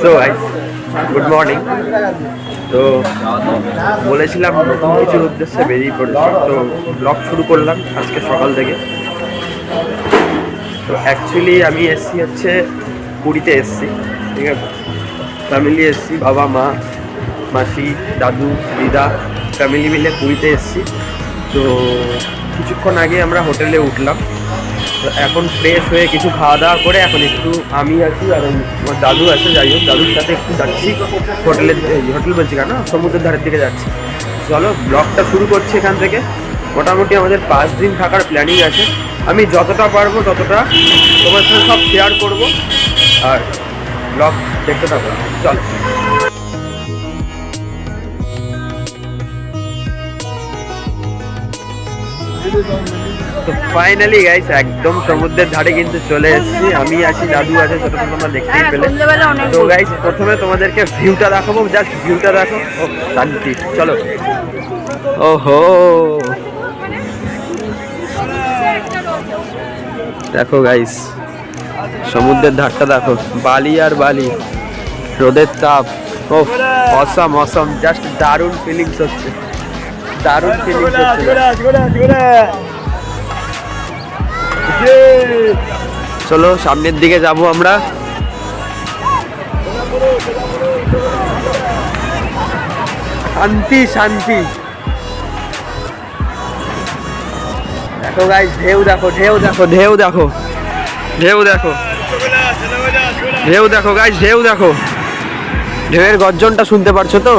So guys, good morning. তো বলেছিলাম নতুন কিছুর উদ্দেশ্যে বেরিয়ে পড়লাম, তো ব্লগ শুরু করলাম আজকে সকাল থেকে। তো অ্যাকচুয়ালি আমি এসছি হচ্ছে পুরীতে এসছি, ঠিক আছে। ফ্যামিলি এসছি, বাবা মা মাসি দাদু দিদা ফ্যামিলি মিলে পুরীতে এসছি। তো কিছুক্ষণ আগে আমরা হোটেলে উঠলাম। তো এখন ফ্রেশ হয়ে কিছু খাওয়া দাওয়া করে এখন একটু আমি আছি আর আমার দাদু আছে, যাই হোক দাদুর সাথে একটু যাচ্ছি হোটেল বলছি কেন, সমুদ্রের ধারের দিকে যাচ্ছি। চলো ব্লগটা শুরু করছি এখান থেকে। মোটামুটি আমাদের 5 দিন থাকার প্ল্যানিং আছে। আমি যতটা পারবো ততটা তোমার সাথে সব শেয়ার করবো, আর ব্লগ দেখতে থাকো। চলো। তো ফাইনালি গাইস একদম সমুদ্রের ধারে কিন্তু চলে এসেছি। আমি আছি, দাদু আছে, সেটা তো তোমরা দেখতেই পেলে। তো গাইস প্রথমে তোমাদেরকে ভিউটা দেখাবো, জাস্ট ভিউটা দেখো। ও শান্তি, চলো। ওহো দেখো গাইস, সমুদ্রের ধারটা দেখো, বালি আর বালি, রোদের তাপ। ও অসাম অসাম, জাস্ট দারুণ ফিলিংস হচ্ছে, দারুণ ফিলিংস হচ্ছে। চলো সামনের দিকে যাব আমরা। শান্তি শান্তি। দেখো গাইস, ঢেউ দেখো, ঢেউ দেখো, ঢেউ দেখো, ঢেউ দেখো, ঢেউ দেখো গাইস, ঢেউ দেখো। ঢেউয়ের গর্জনটা শুনতে পারছো তো?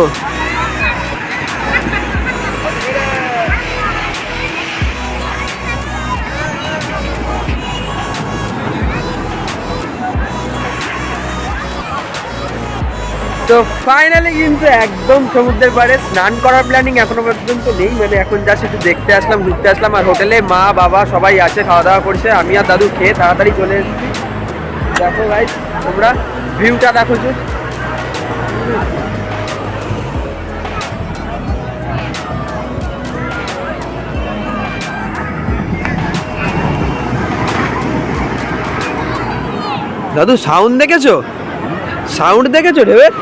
তো ফাইনালি কিন্তু একদম সমুদ্রের পাড়ে স্নান করার প্ল্যানিং এখনো পর্যন্ত নেই, মানে এখন জাস্ট একটু দেখতে আসলাম, ঘুরতে আসলাম। আর হোটেলে মা বাবা সবাই আছে, খাওয়া দাওয়া করছে। আমি আর দাদু খেয়ে তাড়াতাড়ি চলে এসেছি। দেখো গাইস তোমরা ভিউটা দেখো যে, দাদু সাউন্ড দেখেছো? সাউন্ড দেখেছো ঢেউয়ের?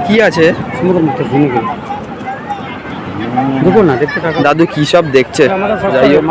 কি আছে দাদু? কি সব দেখছে? যাই হোক,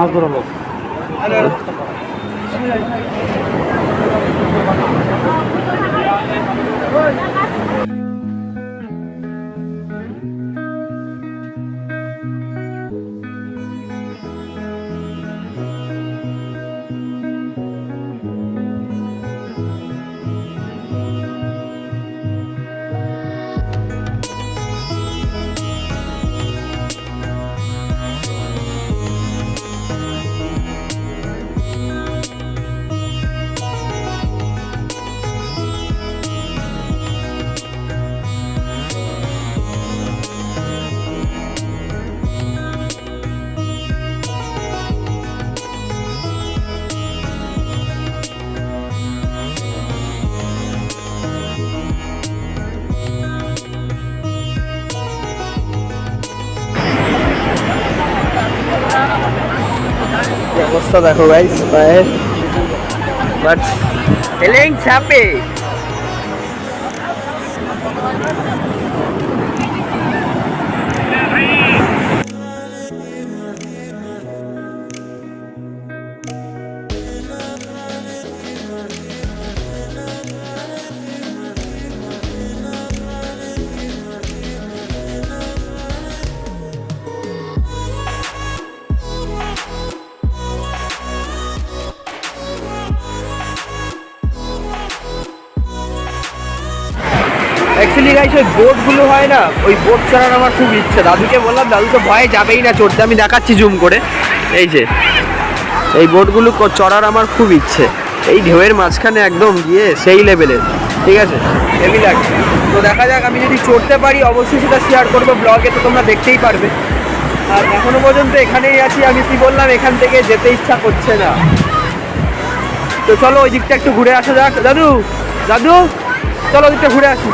অবস্থা দেখো গাইস পায়ের, but feelings happy. Actually guys ওই বোটগুলো হয় না, ওই বোট চড়ার আমার খুব ইচ্ছে। দাদুকে বললাম, দাদু তো ভয়ে যাবেই না চড়তে। আমি দেখাচ্ছি জুম করে, এই যে এই বোটগুলো চড়ার আমার খুব ইচ্ছে। এই ঢেউয়ের মাঝখানে একদম গিয়ে সেই লেভেলের, ঠিক আছে, হেভি লাগছে। তো দেখা যাক, আমি যদি চড়তে পারি অবশ্যই সেটা শেয়ার করবো ব্লগে, তো তোমরা দেখতেই পারবে। আর এখনো পর্যন্ত এখানেই আছি। আমি কি বললাম, এখান থেকে যেতে ইচ্ছা করছে না। তো চলো ওই দিকটা একটু ঘুরে আসা যাক। দাদু দাদু চলো দিকটা ঘুরে আসি।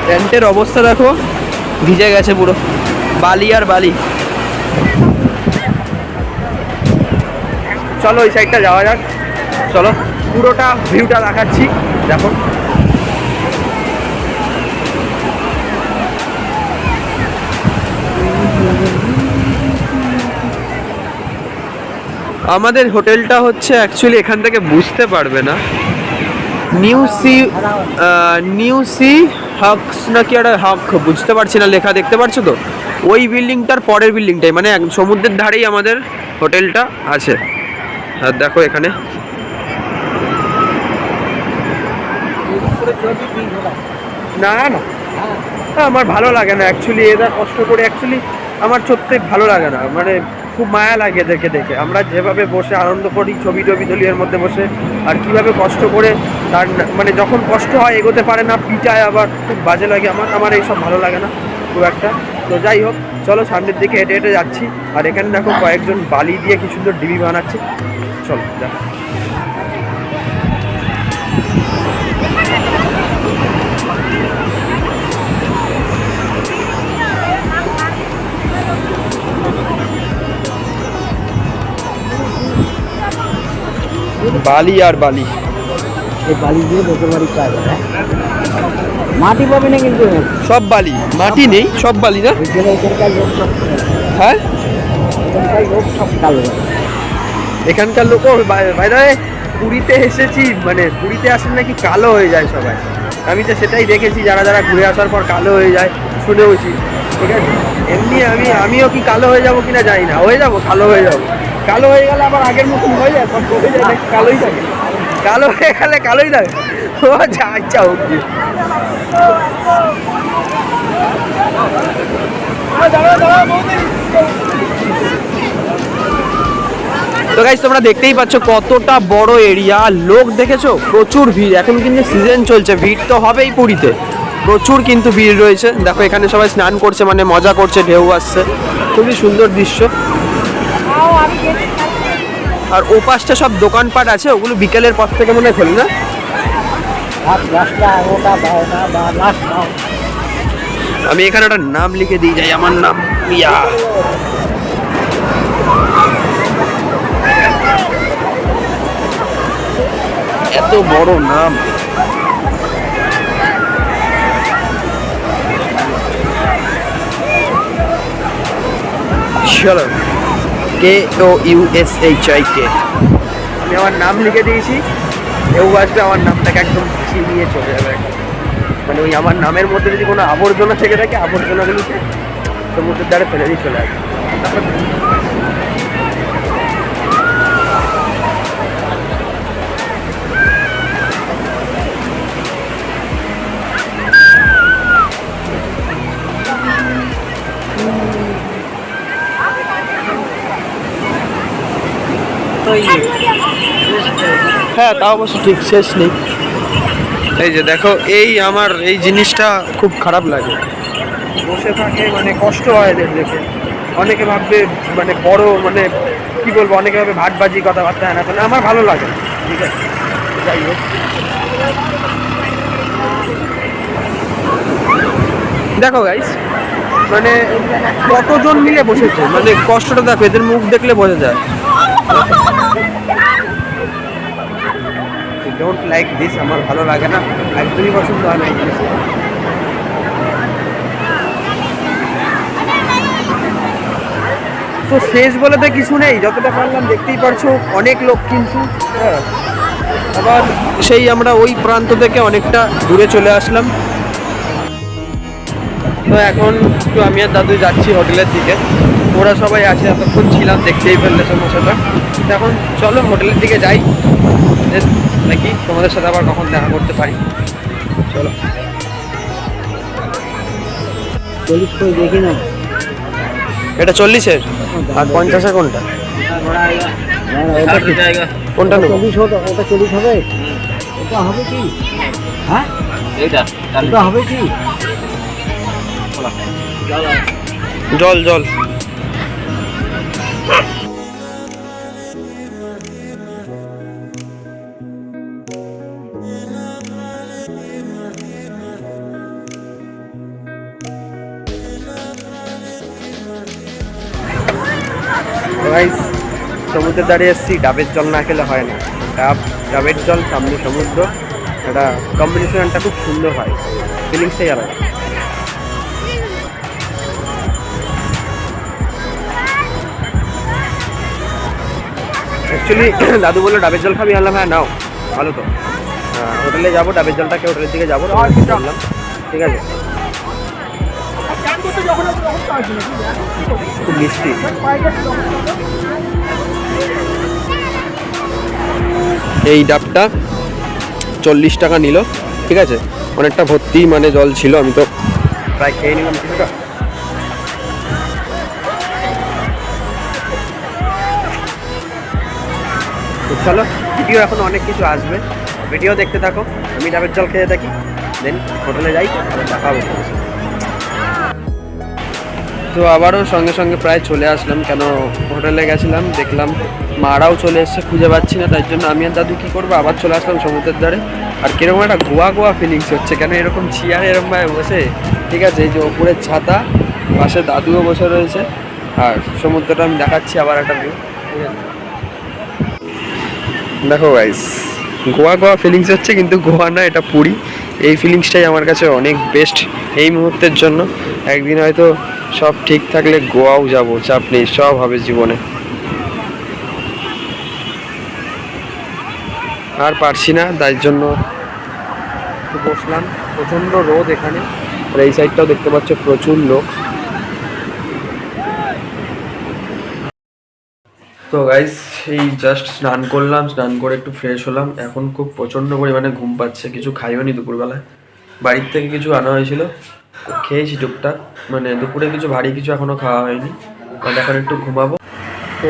টেন্টের অবস্থা দেখো, ভিজে গেছে পুরো, বালি আর বালি। চলো ওই সাইডটা যাওয়া যাক, চলো পুরোটা ভিউটা দেখাচ্ছি দেখো। আমাদের হোটেলটা হচ্ছে অ্যাকচুয়ালি এখান থেকে বুঝতে পারবে না, নিউ সি হকস নাকি একটা হক, বুঝতে পারছি না লেখা, দেখতে পাচ্ছ তো? ওই বিল্ডিংটার পরের বিল্ডিংটাই, মানে সমুদ্রের ধারেই আমাদের হোটেলটা আছে। আর দেখো এখানে না না আমার ভালো লাগে না অ্যাকচুয়ালি, এরা কষ্ট করে অ্যাকচুয়ালি আমার সত্যি ভালো লাগে না, মানে খুব মায়া লাগে এদেরকে দেখে। আমরা যেভাবে বসে আনন্দ করি, ছবি টবি তুলি এর মধ্যে বসে, আর কিভাবে কষ্ট করে তার মানে যখন কষ্ট হয় এগোতে পারে না, পিটায়, আবার খুব বাজে লাগে আমার এইসব ভালো লাগে না খুব একটা। তো যাই হোক, চলো সামনের দিকে হেঁটে হেঁটে যাচ্ছি। আর এখানে দেখো কয়েকজন বালি দিয়ে কি সুন্দর ডিবি বানাচ্ছে, চলো দেখো। বালি আর বালি, এই বালি দিয়ে লোকের বাড়ি কাজ হয়, মাটি পাবে না কিন্তু, সব বালি, মাটি নেই, সব বালি না। এখানকার লোক সব, হ্যাঁ এখানকার লোক সব কালো, এখানকার লোকও বাইরে পুরীতে এসেছি, মানে পুরীতে আসলে নাকি কালো হয়ে যায় সবাই। আমি তো সেটাই দেখেছি, যারা যারা ঘুরে আসার পর কালো হয়ে যায় শুনেওছি, ঠিক আছে। এমনি আমিও কি কালো হয়ে যাবো কিনা জানি না, হয়ে যাবো, কালো হয়ে যাবো। কালো হয়ে গেলে আবার আগের মতন হয়ে যায়, সব হয়ে যায় নাকি কালোই থাকে, কালো হয়ে গেলে কালোই থাকে, ও যা ইচ্ছা হোক। তো গাইস তোমরা দেখতেই পাচ্ছ কতটা বড় এরিয়া, লোক দেখেছো, প্রচুর ভিড়। এখন কিন্তু সিজন চলছে, ভিড় তো হবেই পুরীতে, প্রচুর কিন্তু ভিড় রয়েছে। দেখো এখানে সবাই স্নান করছে, মানে মজা করছে, ঢেউ আসছে, খুবই সুন্দর দৃশ্য। আর ওপাশটা সব দোকানপাট আছে, ওগুলো বিকেলের পর থেকে মনে হয় খোলে না। আমি এখানে একটা নাম লিখে দিয়ে যাই, আমার নাম ইয়া। এত বড় নাম, চলো KOUSHIK, আমি আমার নাম লিখে দিয়েছি। কেউ আসবে আমার নামটাকে একদম ভাসিয়ে নিয়ে চলে যাবে, মানে ওই আমার নামের মধ্যে যদি কোনো আবর্জনা থেকে থাকে, আবর্জনাগুলোকে সমুদ্রের দ্বারে ফেলে দিয়ে চলে আসবে। হ্যাঁ তা অবশ্য ঠিক, শেষ নেই। এই যে দেখো, এই আমার এই জিনিসটা খুব খারাপ লাগে, বসে থাকে মানে কষ্ট হয় এদের দেখে। অনেকে ভাববে মানে বড়, মানে কি বলবো, অনেকে ভাবে ভাটবাজি কথাবার্তা, না মানে আমার ভালো লাগে না, ঠিক আছে। যাই হোক, দেখো গাইস, মানে কতজন মিলে বসেছে, মানে কষ্টটা দেখো, এদের মুখ দেখলে বোঝা যায়। ডোন্ট লাইক দিস, আমার ভালো লাগে না, একদমই পছন্দ হয় না এই জিনিস। তো শেষ বলে তো কিছু নেই, যতটা পারলাম দেখতেই পারছো, অনেক লোক কিন্তু। হ্যাঁ, আবার সেই আমরা ওই প্রান্ত থেকে অনেকটা দূরে চলে আসলাম। তো এখন একটু আমি আর দাদু যাচ্ছি হোটেলের দিকে, ওরা সবাই আছে, এতক্ষণ ছিলাম দেখতেই ফেললে সমস্যাটা। এখন চলো হোটেলের দিকে যাই, নাকি তোমাদের সাথে আবার কখন দেখা করতে পারি। চলো, 40 করে দেখি না, এটা 40-এর আর 50-এর কোনটা? কোনটা নেবো? 40 হতো, ওটা 40 হবে, ওটা হবে কি? হ্যাঁ এটা হবে কি? জল জল। গাইস সমুদ্রের ধারে এসেছি, ডাবের জল না খেলে হয় না। ডাবের জল, সামনে সমুদ্র, একটা কম্বিনেশনটা খুব সুন্দর হয়, ফিলিংসটাই আলাদা। অ্যাকচুয়ালি দাদু বললো ডাবের জল খাবি, আনলাম হ্যাঁ নাও, ভালো তো। হোটেলে যাবো, ডাবের জলটাকে হোটেলের দিকে যাবো, বললাম ঠিক আছে। খুব মিষ্টি। এই ডাবটা 40 টাকা নিল, ঠিক আছে, অনেকটা ভর্তি মানে জল ছিল, আমি তো প্রায় খেয়ে নিলাম কিছুটা। চলো, ভিডিও এখন অনেক কিছু আসবে, ভিডিও দেখতে থাকো, আমি ডাবের জল খেয়ে থাকি, দেন হোটেলে যাই, দেখা হবে। তো আবারও সঙ্গে সঙ্গে প্রায় চলে আসলাম, কেন হোটেলে গেছিলাম, দেখলাম মারাও চলে এসছে, খুঁজে পাচ্ছি না, তাই জন্য আমি আর দাদু কী করবো, আবার চলে আসলাম সমুদ্রের ধারে। আর কিরকম একটা গোয়া গোয়া ফিলিংস হচ্ছে, কেন এরকম চেয়ারে এরকমভাবে বসে, ঠিক আছে, এই যে ওপরের ছাতা, পাশে দাদুও বসে রয়েছে, আর সমুদ্রটা আমি দেখাচ্ছি আবার একটা ভিউ, ঠিক আছে। দেখো গাইস, গোয়া গোয়া ফিলিংস হচ্ছে, কিন্তু গোয়া না, এটা পুরী। এই ফিলিংসটাই আমার কাছে অনেক বেস্ট এই মুহূর্তের জন্য। একদিন হয়তো সব ঠিক থাকলে গোয়াও যাব, চাপ নেই, সব হবে জীবনে। আর পারছি না, তাই জন্য একটু বসলাম। প্রচণ্ড রোদ এখানে, আর এই সাইডটাও দেখতে পাচ্ছ প্রচুর লোক। তো গাইস এই জাস্ট স্নান করলাম, স্নান করে একটু ফ্রেশ হলাম, এখন খুব প্রচণ্ড পরিমাণে ঘুম পাচ্ছে। কিছু খাইও নি দুপুরবেলায়, বাড়ির থেকে কিছু আনা হয়েছিল, খেয়েছি টুকটাক, মানে দুপুরে কিছু ভারী কিছু এখনও খাওয়া হয়নি, কারণ এখন একটু ঘুমাবো। তো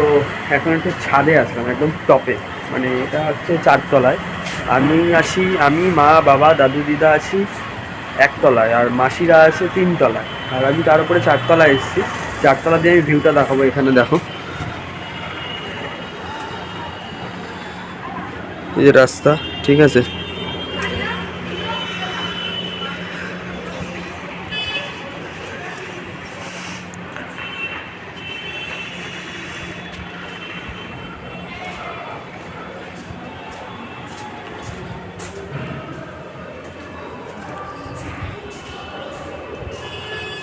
এখন একটু ছাদে আসলাম, একদম টপে, মানে এটা হচ্ছে 4 তলায়। আমি মা বাবা দাদু দিদা আছি 1 তলায়, আর মাসিরা আছে 3 তলায়, আর আমি তার উপরে 4 তলায় এসেছি। 4 তলা দিয়ে আমি ভিউটা দেখাবো, এখানে দেখো এই যে রাস্তা, ঠিক আছে।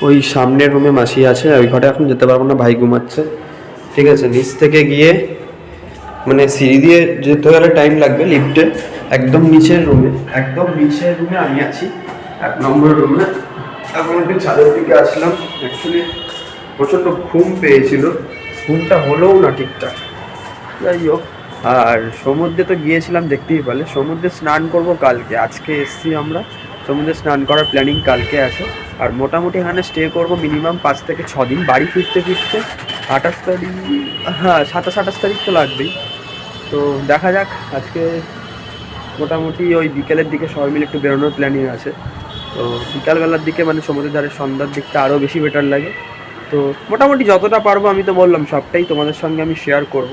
ওই সামনের রুমে মাসি আছে, ওই ঘরে এখন যেতে পারবো না, ভাই ঘুমাচ্ছে, ঠিক আছে। নিচ থেকে গিয়ে মানে সিঁড়ি দিয়ে যেতে গেলে টাইম লাগবে, লিফটে একদম নিচের রুমে আমি আছি, 1 নম্বর রুমে। এখন একটু ছাদের দিকে আসলাম, অ্যাকচুয়ালি প্রচণ্ড ঘুম পেয়েছিল, ঘুমটা হলোও না ঠিকঠাক, যাই হোক। আর সমুদ্রে তো গিয়েছিলাম, দেখতেই পেলে, সমুদ্রে স্নান করব কালকে, আজকে এসছি আমরা, সমুদ্রে স্নান করার প্ল্যানিং কালকে আছে। আর মোটামুটি এখানে স্টে করবো মিনিমাম 5 থেকে 6 দিন, বাড়ি ফিরতে 28 তারিখ, হ্যাঁ 27-28 তারিখ তো লাগবেই। তো দেখা যাক, আজকে মোটামুটি ওই বিকেলের দিকে সবাই মিলে একটু বেরোনোর প্ল্যানিং আছে। তো বিকালবেলার দিকে মানে সমুদ্রের ধারে সন্ধ্যার দিকটা আরও বেশি বেটার লাগে। তো মোটামুটি যতটা পারবো, আমি তো বললাম সবটাই তোমাদের সঙ্গে আমি শেয়ার করব।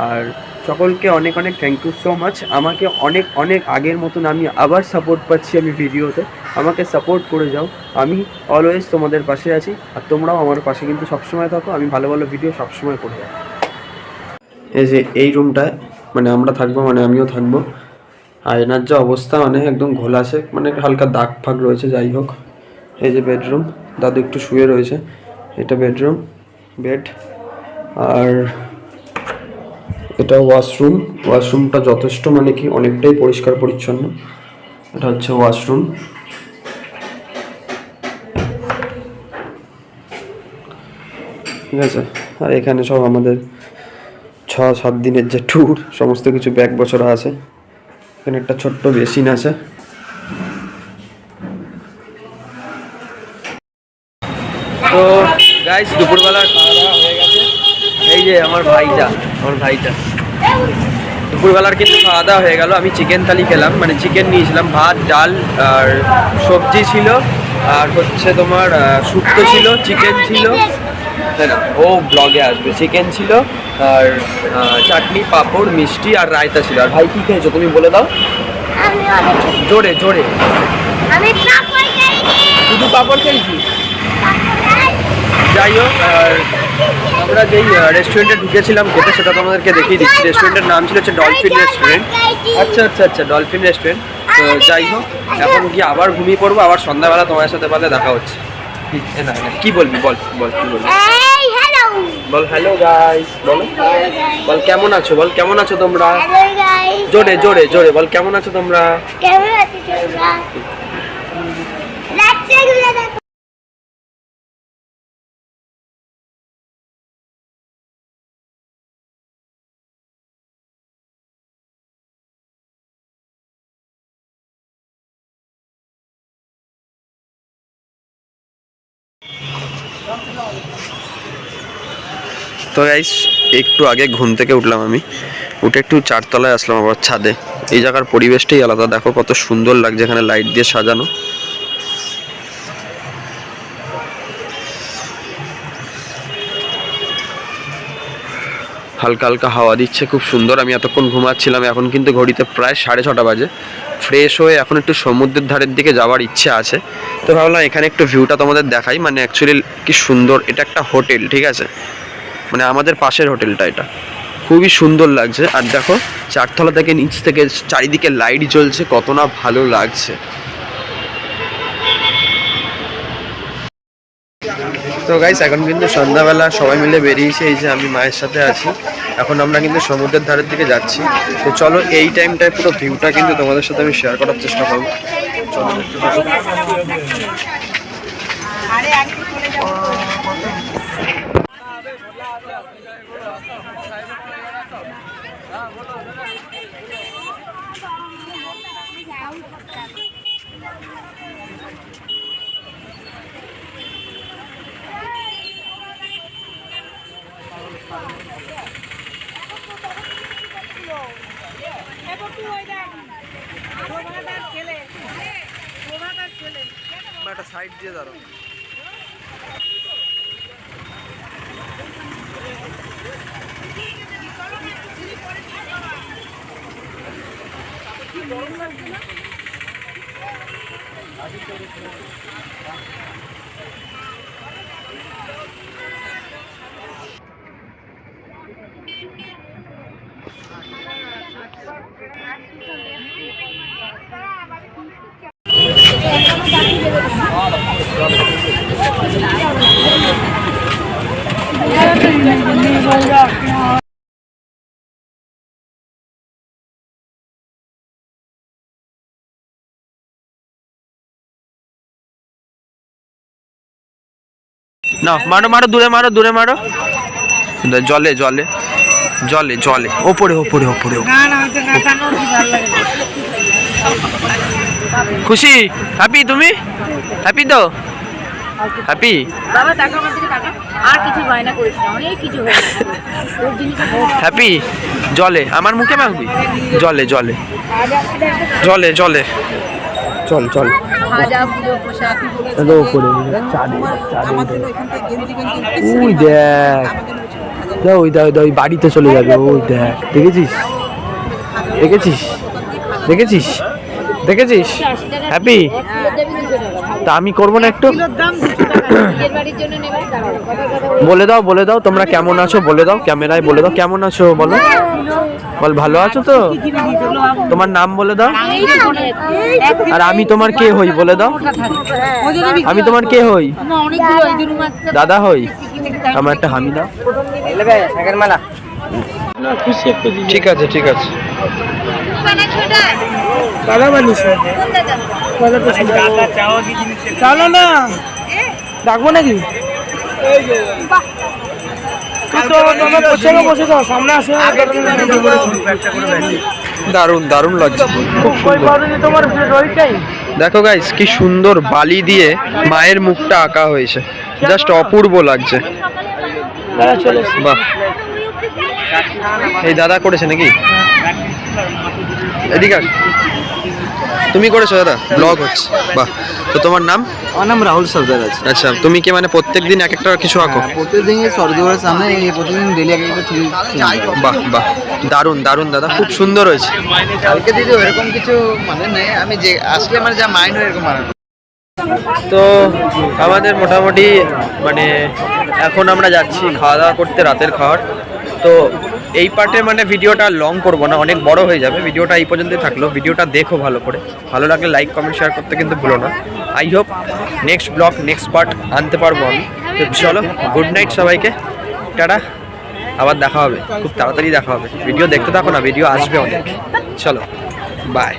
আর সকলকে অনেক অনেক থ্যাংক ইউ সো মাচ, আমাকে অনেক অনেক আগের মতন আমি আবার সাপোর্ট পাচ্ছি আমি ভিডিওতে, আমাকে সাপোর্ট করে যাও, আমি অলওয়েজ তোমাদের পাশে আছি, আর তোমরাও আমার পাশে কিন্তু সবসময় থাকো, আমি ভালো ভালো ভিডিও সবসময় করে যাবো। এই যে এই রুমটায় মানে আমরা থাকবো, মানে আমিও থাকবো। আয়নার যা অবস্থা, মানে একদম ঘোলাসে, মানে হালকা দাগ ফাগ রয়েছে, যাই হোক। এই যে বেডরুম, দাদু একটু শুয়ে রয়েছে, এটা বেডরুম, বেড। আর এটা ওয়াশরুমটা যথেষ্ট মানে কি অনেকটাই পরিষ্কার পরিচ্ছন্ন। এটা হচ্ছে ওয়াশরুম, ঠিক আছে। আর এখানে সব আমাদের 6-7 দিনের যে ট্যুর, সমস্ত কিছু ব্যাগ বছরা আছে। এখানে একটা ছোট্ট বেসিন আছে। তো গাইস দুপুরবেলার খাওয়া দাওয়া হয়ে গেছে, এই যে আমার ভাইটা দুপুরবেলার কিন্তু খাওয়া দাওয়া হয়ে গেল। আমি চিকেন থালি খেলাম, মানে চিকেন নিয়েছিলাম, ভাত ডাল আর সবজি ছিল, আর হচ্ছে তোমার শুক্তো ছিল, চিকেন ছিল, না ও ব্লগে আসবে, চিকেন ছিল, আর চাটনি পাঁপড় মিষ্টি আর রায়তা ছিল। আর ভাই কি খেয়েছো তুমি বলে দাও, জোরে জোরে। শুধু পাঁপড় খেয়েছি, যাই হোক। আর আমরা যেই রেস্টুরেন্টে ঢুকেছিলাম খেতে সেটা তোমাদেরকে দেখিয়ে দিচ্ছি। রেস্টুরেন্টের নাম ছিল হচ্ছে ডলফিন রেস্টুরেন্ট। আচ্ছা আচ্ছা আচ্ছা, ডলফিন রেস্টুরেন্ট। তো যাই হোক, এখন গিয়ে আবার ঘুমিয়ে পড়বো, আবার সন্ধ্যাবেলা তোমার সাথে পারলে দেখা হচ্ছে। কি বলবি বল, বল কি বলবি? বল হ্যালো গাইস, বল বল কেমন আছো, বল কেমন আছো তোমরা? জোরে জোরে জোরে বল কেমন আছো তোমরা? তো গাইস একটু আগে ঘুম থেকে উঠলাম আমি, উঠে একটু চারতলায় আসলাম আবার ছাদে। এই জায়গার পরিবেশটাই আলাদা, দেখো কত সুন্দর লাগছে, এখানে লাইট দিয়ে সাজানো। হালকা হালকা হাওয়া দিচ্ছে, খুব সুন্দর। আমি এতক্ষণ ঘুমাচ্ছিলাম, এখন কিন্তু ঘড়িতে প্রায় 6:30 বাজে। ফ্রেশ হয়ে এখন একটু সমুদ্রের ধারের দিকে যাওয়ার ইচ্ছে আছে। তো ভাবলাম এখানে একটু ভিউটা তোমাদের দেখাই। মানে অ্যাকচুয়ালি কি সুন্দর, এটা একটা হোটেল, ঠিক আছে, মানে আমাদের পাশের হোটেলটা, এটা খুবই সুন্দর লাগছে। আর দেখো চারতলা থেকে নিচ থেকে চারিদিকে লাইট জ্বলছে, কত না ভালো লাগছে। তো গাইস এখন কিন্তু সন্ধ্যাবেলা সবাই মিলে বেরিয়েছে, এই যে আমি মায়ের সাথে আছি। এখন আমরা কিন্তু সমুদ্রের ধারের দিকে যাচ্ছি। তো চলো এই টাইমটায় পুরো ভিউটা কিন্তু তোমাদের সাথে আমি শেয়ার করার চেষ্টা করবো। চলো একটা সাইড দিয়ে দাঁড়াও। না মারো মারো, দূরে মারো, দূরে মারো। জলে জলে জলে জলে, ওপরে ওপরে ওপরে। খুশি, হ্যাপি? তুমি হ্যাপি তো? হ্যাপি? বাবা টাকা আমার দিকে টাকা আর কিছু বায়না করিস না, অনেক কিছু হয়ে গেছে তোর জিনিস। হ্যাপি? জলে আমার মুখে মাখবি? জলে জলে জলে জলে, চল চল। ভাজা পুরো পোশাক ওপরে চাঁদে চাঁদে, ওই দেখ, ওই দেখ ওই বাড়িতে চলে যাবে, ওই দেখ, দেখেছিস দেখেছিস দেখেছিস দেখেছিস? হ্যাপি? তা আমি করবো না একটু? বলে দাও বলে দাও তোমরা কেমন আছো, বলে দাও ক্যামেরায়, বলে দাও কেমন আছো, বলো বল ভালো আছো তো? তোমার নাম বলে দাও। আর আমি তোমার কে হই বলে দাও? আমি তোমার কে হই? দাদা হই। আমার একটা হামি দাও। ঠিক আছে ঠিক আছে। দাদা বানিস চালো না, ডাকবো নাকি? দারুণ দারুণ লাগছে, খুব সুন্দর। দেখো গাইস কি সুন্দর বালি দিয়ে মায়ের মুখটা আঁকা হয়েছে, জাস্ট অপূর্ব লাগছে। বাহ, এই দাদা করেছে নাকি? এদিকে আস। তুমি করেছো দাদা? ব্লগ হচ্ছে, বাহ। তো তোমার নাম? আমার নাম রাহুল সর্দার আছে। আচ্ছা, তুমি কি মানে প্রত্যেকদিন এক একটা কিছু আঁকো? প্রত্যেকদিন স্বর্গদ্বারের সামনে প্রতিদিন ডেলি এক একটা থিম। বাহ বাহ, দারুণ দারুণ দাদা, খুব সুন্দর হয়েছে। কালকে দিদি এরকম কিছু মানে নেই, আমি যে আসলে মানে যা মাইন্ড হয় এরকম মানে। তো আমাদের মোটামুটি মানে এখন আমরা যাচ্ছি খাওয়া দাওয়া করতে, রাতের খাওয়ার। তো এই পার্টে মানে ভিডিওটা লং করব না, অনেক বড় হয়ে যাবে। ভিডিওটা এই পর্যন্তই থাকলো। ভিডিওটা দেখো ভালো করে, ভালো লাগলে লাইক কমেন্ট শেয়ার করতে কিন্তু ভুলো না। I hope next blog next part আনতে পারবো আমি। তো চলো, গুড নাইট সবাইকে, টাটা, আবার দেখা হবে, খুব তাড়াতাড়ি দেখা হবে। ভিডিও দেখতে থাকো না, ভিডিও আসবে অনেক। চলো বাই।